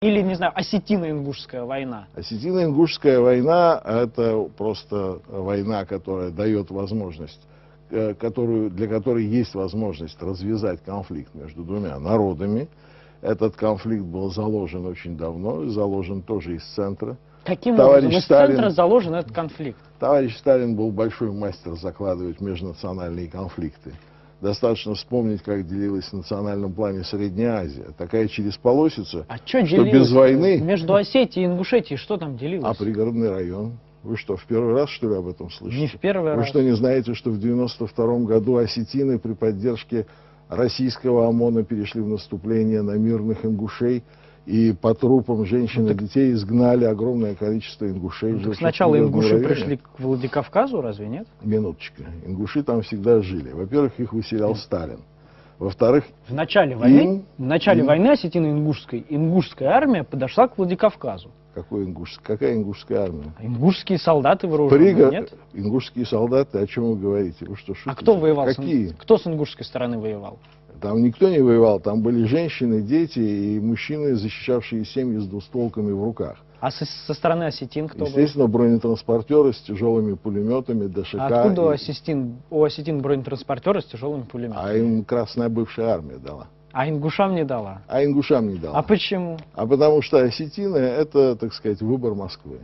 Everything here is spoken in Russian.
Или, не знаю, осетино-ингушская война? Осетино-ингушская война — это просто война, которая дает возможность, для которой есть возможность развязать конфликт между двумя народами. Этот конфликт был заложен очень давно, и заложен тоже из центра. Каким образом? Из центра заложен этот конфликт? Товарищ Сталин был большой мастер закладывать межнациональные конфликты. Достаточно вспомнить, как делилась в национальном плане Средняя Азия. Такая через полосица, что без войны... Между Осетией и Ингушетией что там делилось? А пригородный район? Вы что, в первый раз, что ли, об этом слышите? Не в первый раз. Вы что, не знаете, что в 1992 году осетины при поддержке российского ОМОНа перешли в наступление на мирных ингушей, и по трупам женщин и детей изгнали огромное количество ингушей? Так сначала ингуши пришли к Владикавказу, разве нет? Минуточку. Ингуши там всегда жили. Во-первых, их выселял Сталин. Во-вторых, в начале войны осетино-ингушская армия подошла к Владикавказу. Какая ингушская армия? Ингушские солдаты вооруженные, нет? Ингушские солдаты, о чем вы говорите? Вы что, шутите? А кто воевал? Какие? Кто с ингушской стороны воевал? Там никто не воевал, там были женщины, дети и мужчины, защищавшие семьи с двустволками в руках. А со стороны осетин кто был? Естественно, бронетранспортеры с тяжелыми пулеметами, ДШК. А откуда у осетин бронетранспортеры с тяжелыми пулеметами? А им Красная бывшая армия дала. А ингушам не дала? А ингушам не дала. А почему? А потому что осетины — это, так сказать, выбор Москвы.